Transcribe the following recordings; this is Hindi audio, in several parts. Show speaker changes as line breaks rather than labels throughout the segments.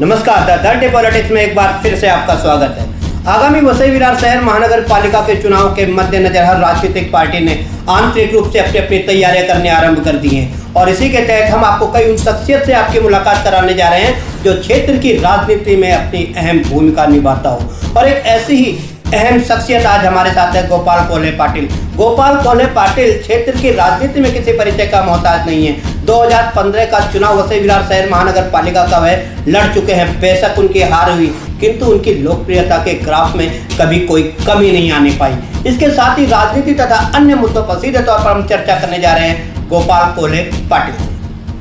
नमस्कार, द डे पॉलिटिक्स में एक बार फिर से आपका स्वागत है। आगामी वसई विरार शहर महानगर पालिका के चुनाव के मद्देनजर हर राजनीतिक पार्टी ने आंतरिक रूप से अपनी अपनी तैयारियां करने आरंभ कर दी हैं और इसी के तहत हम आपको कई उन शख्सियत से आपकी मुलाकात कराने जा रहे हैं जो क्षेत्र की राजनीति में अपनी अहम भूमिका निभाता हो। और एक ऐसी ही अहम शख्सियत आज हमारे साथ है गोपाल कोल्हे पाटिल। गोपाल कोल्हे पाटिल क्षेत्र की राजनीति में किसी परिचय का मोहताज नहीं है। 2015 का चुनाव वसई विरार शहर महानगर पालिका का वह लड़ चुके हैं। बेशक उनकी हार हुई, किंतु उनकी लोकप्रियता के ग्राफ में कभी कोई कमी नहीं आने पाई। इसके साथ ही राजनीति तथा अन्य मुद्दों पर सीधे तौर पर हम चर्चा करने जा रहे हैं गोपाल कोल्हे पाटिल।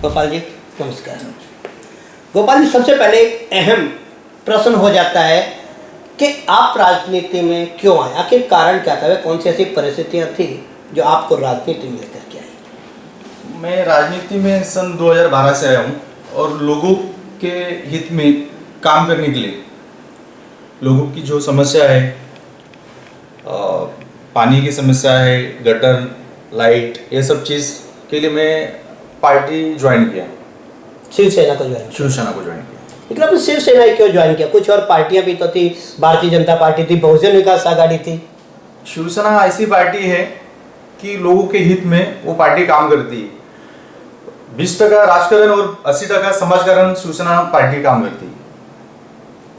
गोपाल जी नमस्कार। गोपाल जी, सबसे पहले एक अहम प्रश्न हो जाता है कि आप राजनीति में क्यों आए, आखिर कारण क्या था, कौन सी ऐसी परिस्थितियां थी जो आपको राजनीति में लेकर के आई?
मैं राजनीति में सन 2012 से आया हूँ और लोगों के हित में काम करने के लिए, लोगों की जो समस्या है, पानी की समस्या है, गटर, लाइट, ये सब चीज़ के लिए मैं पार्टी ज्वाइन किया।
शिवसेना को ज्वाइन
किया।
लेकिन आपने शिवसेना क्यों ज्वाइन किया? कुछ और पार्टियां भी तो थी, भारतीय जनता पार्टी थी, बहुजन विकास आघाड़ी थी।
शिवसेना ऐसी पार्टी है कि लोगों के हित में वो पार्टी काम करती है। 20% राजकारण और 80% समाजकारण शिवसेना पार्टी काम करती है।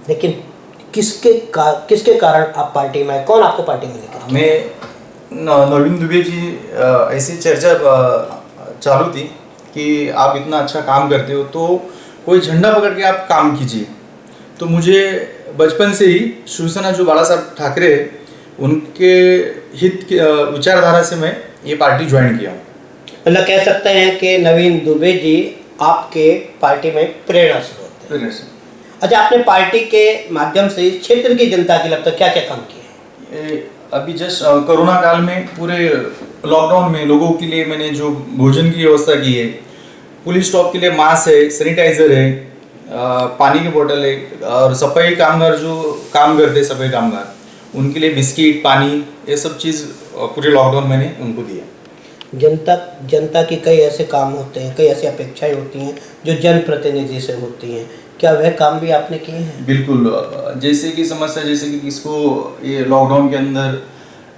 लेकिन किसके कारण आप पार्टी में आए? कौन आपको पार्टी में लेकर?
मैं नवीन दुबे जी ऐसी चर्चा चालू थी कि आप इतना अच्छा काम करते हो तो कोई झंडा पकड़ के आप काम कीजिए। तो मुझे बचपन से ही शिवसेना जो बाला साहब ठाकरे उनके हित विचारधारा से मैं ये पार्टी ज्वाइन किया हूँ।
मतलब कह सकते हैं कि नवीन दुबे जी आपके पार्टी में प्रेरणा स्रोत हैं। अच्छा, आपने पार्टी के माध्यम से क्षेत्र की जनता के लिए क्या क्या काम किए?
अभी जस्ट कोरोना काल में पूरे लॉकडाउन में लोगों के लिए मैंने जो भोजन की व्यवस्था की है, पुलिस स्टॉप के लिए मास्क है, सैनिटाइजर है, पानी की बोतल है, और सफाई कामगार जो काम करते सफाई कामगार उनके लिए बिस्किट, पानी, ये सब चीज़ पूरे लॉकडाउन मैंने उनको दिया।
जनता की कई ऐसे काम होते हैं, कई ऐसी अपेक्षाएं होती हैं जो जनप्रतिनिधि से होती हैं। क्या वह काम भी आपने किए हैं?
बिल्कुल। जैसे कि समस्या, जैसे कि किसको ये लॉकडाउन के अंदर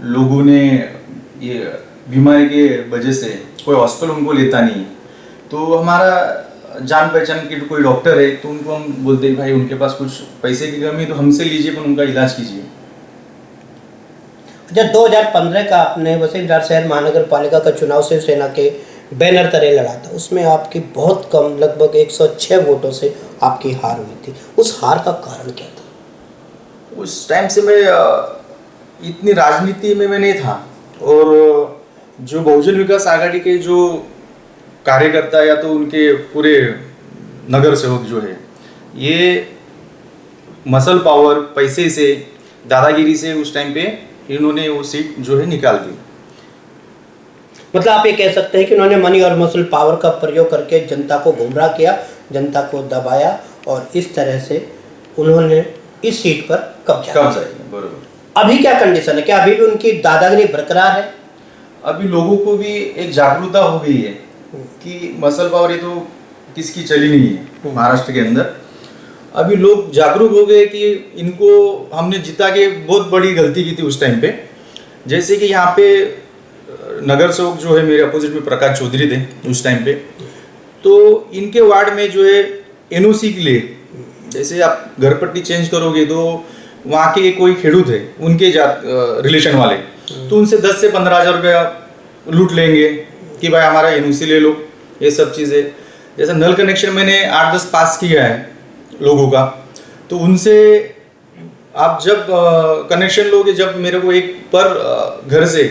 लोगों ने ये बीमारी के वजह से कोई हॉस्पिटल उनको लेता नहीं, तो हमारा जान पहचान के कोई डॉक्टर है तो उनको हम बोलते हैं भाई उनके पास कुछ पैसे की कमी है तो हमसे लीजिए, पर उनका इलाज कीजिए।
जब 2015 का आपने वसई विरार शहर महानगर पालिका का चुनाव शिवसेना के बैनर तले लड़ा था, उसमें आपकी बहुत कम, लगभग 106 वोटों से आपकी हार हुई थी। उस हार का कारण क्या था?
उस टाइम से मैं इतनी राजनीति में मैं नहीं था, और जो बहुजन विकास आघाड़ी के जो कार्यकर्ता या तो उनके पूरे नगर सेवक जो है, ये मसल पावर, पैसे से, दादागिरी से उस टाइम पे इन्होंने वो सीट जो है निकाल दी।
मतलब आप ये कह सकते हैं कि उन्होंने मनी और मसल पावर का प्रयोग करके जनता को गुमराह किया, जनता को दबाया और इस तरह से उन्होंने इस सीट पर कब्जा किया।
बरोबर।
अभी क्या कंडीशन है? क्या अभी भी उनकी दादागिरी बरकरार है?
अभी लोगों को भी एक जागरूकता हो गई है कि मसल पावर ये तो किसकी चली नहीं है महाराष्ट्र के अंदर। अभी लोग जागरूक हो गए कि इनको हमने जिता के बहुत बड़ी गलती की थी उस टाइम पे। जैसे कि यहाँ पे नगर सेवक जो है मेरे अपोजिट में प्रकाश चौधरी थे उस टाइम पे, तो इनके वार्ड में जो है एनओसी के लिए, जैसे आप घर पट्टी चेंज करोगे तो वहाँ के कोई खेडूत है उनके रिलेशन वाले, तो उनसे 10 से 15 हज़ार रुपया लूट लेंगे कि भाई हमारा एनओसी ले लो, ये सब चीज़ें। जैसे नल कनेक्शन मैंने 8-10 पास किया है लोगों का, तो उनसे आप जब कनेक्शन लोगे, जब मेरे को एक पर घर से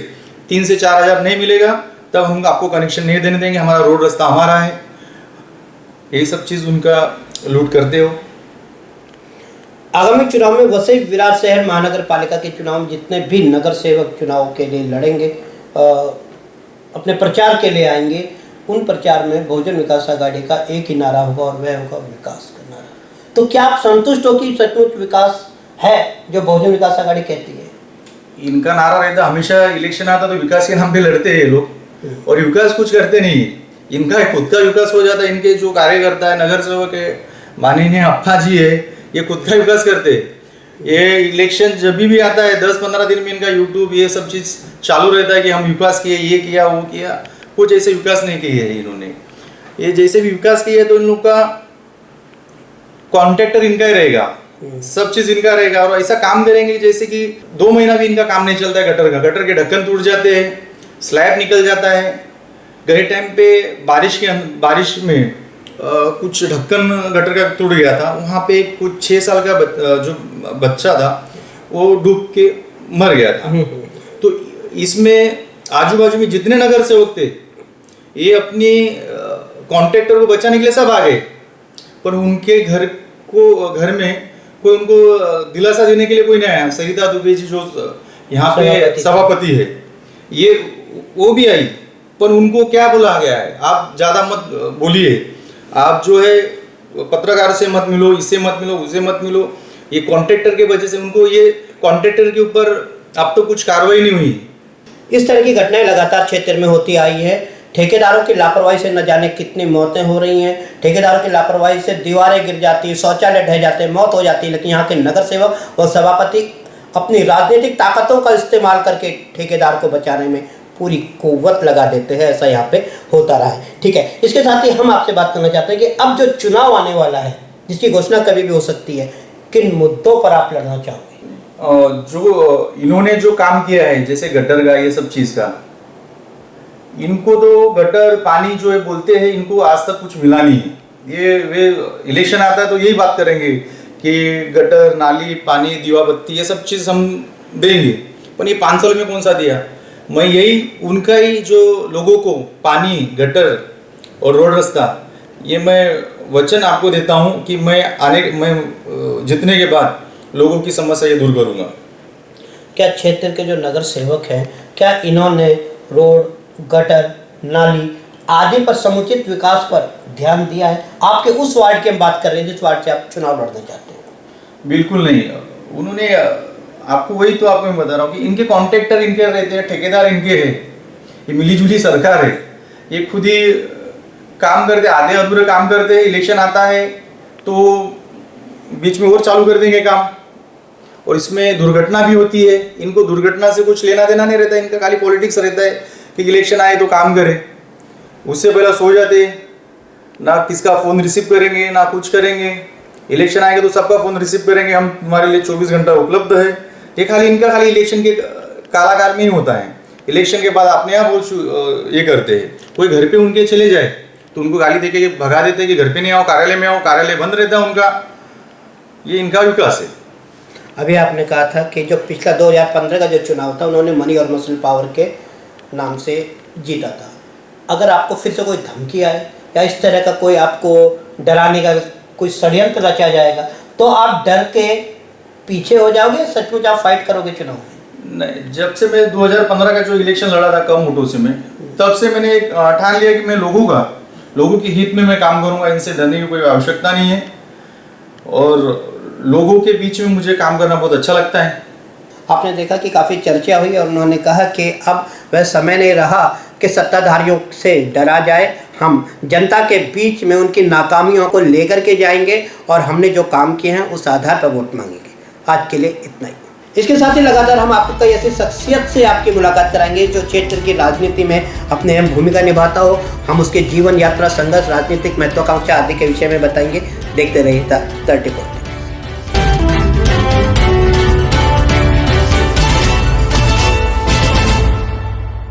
3 से 4 हज़ार नहीं मिलेगा तब हम आपको कनेक्शन नहीं देने देंगे, हमारा रोड रास्ता हमारा है, यही सब चीज़ उनका लूट करते हो।
आगामी चुनाव में वसई विरार शहर महानगर पालिका के चुनाव में जितने भी नगर सेवक चुनाव के लिए लड़ेंगे, अपने प्रचार के लिए आएंगे, उन प्रचार में बहुजन विकास आघाड़ी का एक ही नारा होगा और वह होगा विकास का नारा। तो क्या आप संतुष्ट हो कि सचमुच विकास है जो बहुजन विकास आघाड़ी कहती है?
इनका नारा रहता हमेशा इलेक्शन आता तो विकास के नाम पे लड़ते हैं लोग, और विकास कुछ करते नहीं है। इनका खुद का विकास हो जाता है, इनके जो कार्यकर्ता है, नगर सेवक है, माननीय अप्पा जी है, ये खुद का विकास करते हैं। ये इलेक्शन जब भी आता है 10-15 दिन में इनका यूट्यूब ये सब चीज़ चालू रहता है कि हम विकास किए, ये किया वो किया। कुछ ऐसे विकास नहीं किए है इन्होंने। ये जैसे भी विकास किए तो इन लोग का कॉन्ट्रैक्टर इनका ही रहेगा, सब चीज़ इनका रहेगा। और ऐसा काम करेंगे जैसे कि 2 महीना भी इनका काम नहीं चलता है गटर का। गटर के ढक्कन टूट जाते हैं, स्लैब निकल जाता है। गए टाइम पे बारिश में कुछ ढक्कन गटर का टूट गया था, वहाँ पे कुछ 6 साल का जो बच्चा था वो डूब के मर गया था। तो इसमें आजू बाजू में जितने नगर सेवक थे ये अपनी कॉन्ट्रैक्टर को बचाने के लिए सब आ गए, पर उनके घर में कोई उनको दिलासा देने के लिए कोई नहीं आया। सरिता दुबे जी जो यहाँ पे सभापति है, ये वो भी आई, पर उनको क्या बोला गया है, आप ज़्यादा मत बोलिए, आप जो है पत्रकार से मत मिलो, इससे मत मिलो, उससे मत मिलो। ये कॉन्ट्रैक्टर के वजह से उनको ये कॉन्ट्रैक्टर के ऊपर अब तो कुछ कार्रवाई नहीं हुई।
इस तरह की घटनाएं लगातार क्षेत्र में होती आई है। ठेकेदारों की लापरवाही से न जाने कितनी मौतें हो रही हैं। ठेकेदारों की लापरवाही से दीवारें गिर जाती, शौचालय ढह जाते, मौत हो जाती है। लेकिन यहाँ के नगर सेवक और सभापति अपनी राजनीतिक ताकतों का इस्तेमाल करके ठेकेदार को बचाने में पूरी कुव्वत लगा देते हैं। ऐसा यहाँ पे होता रहा है। ठीक है, इसके साथ ही हम आपसे बात करना चाहते हैं कि अब जो चुनाव आने वाला है, जिसकी घोषणा कभी भी हो सकती है, किन मुद्दों पर आप लड़ना चाहोगे?
जो इन्होंने जो काम किया है, जैसे गटर का ये सब चीज़ का, इनको तो गटर पानी जो है बोलते हैं, इनको आज तक कुछ मिला नहीं है। ये वे इलेक्शन आता है तो यही बात करेंगे कि गटर, नाली, पानी, दीवा बत्ती ये सब चीज़ हम देंगे, पर ये 5 साल में कौन सा दिया? मैं यही उनका ही जो लोगों को पानी, गटर और रोड रास्ता, ये मैं वचन आपको देता हूँ कि मैं जीतने के बाद लोगों की समस्या ये दूर करूँगा।
क्या क्षेत्र के जो नगर सेवक हैं, क्या इन्होंने रोड, गटर, नाली आदि पर समुचित विकास पर ध्यान दिया है? आपके उस वार्ड की हम बात कर रहे हैं जिस वार्ड से आप चुनाव लड़ना चाहते हैं।
बिल्कुल नहीं। उन्होंने आपको वही तो आपको मैं बता रहा हूँ कि इनके कॉन्ट्रैक्टर इनके रहते हैं, ठेकेदार इनके हैं, ये मिलीजुली सरकार है। ये खुद ही काम करते, आधे अधूरे काम करते हैं। इलेक्शन आता है तो बीच में और चालू कर देंगे काम, और इसमें दुर्घटना भी होती है। इनको दुर्घटना से कुछ लेना देना नहीं रहता, इनका खाली पॉलिटिक्स रहता है कि इलेक्शन आए तो काम करें। उससे पहले सो जाते, ना किसका फ़ोन रिसीव करेंगे ना कुछ करेंगे। इलेक्शन आएंगे तो सबका फ़ोन रिसीव करेंगे, हम तुम्हारे लिए 24 घंटा उपलब्ध है। ये इनका खाली इलेक्शन के कालाकार में ही होता है। इलेक्शन के बाद अपने आप ये करते हैं। कोई घर पे उनके चले जाए तो उनको गाली देके भगा देते हैं कि घर पे नहीं आओ, कार्यालय में आओ, कार्यालय बंद रहता है उनका। ये इनका विकास है।
अभी आपने कहा था कि जो पिछला 2015 का जो चुनाव था, उन्होंने मनी और मसल पावर के नाम से जीता था। अगर आपको फिर से कोई धमकी आए या इस तरह का कोई आपको डराने का कोई षड्यंत्र रचा जाएगा, तो आप डर के पीछे हो जाओगे, सचमुच आप फाइट करोगे चुनाव में?
नहीं, जब से मैं 2015 का जो इलेक्शन लड़ा था कम वोटों से मैं, तब से मैंने ठान लिया कि मैं लोगों के हित में मैं काम करूंगा। इनसे डरने की कोई आवश्यकता नहीं है, और लोगों के बीच में मुझे काम करना बहुत अच्छा लगता है।
आपने देखा कि काफ़ी चर्चा हुई और उन्होंने कहा कि अब वह समय नहीं रहा कि सत्ताधारियों से डरा जाए। हम जनता के बीच में उनकी नाकामियों को लेकर के जाएंगे और हमने जो काम किए हैं उस आधार पर वोट मांगेंगे। आज के लिए इतना ही। इसके साथ ही लगातार हम आपको कई ऐसी शख्सियत से आपकी मुलाकात कराएंगे जो क्षेत्र की राजनीति में अपने अहम भूमिका निभाता हो। हम उसके जीवन यात्रा, संघर्ष, राजनीतिक महत्वाकांक्षा आदि के विषय में बताएंगे। देखते रहिए द 34।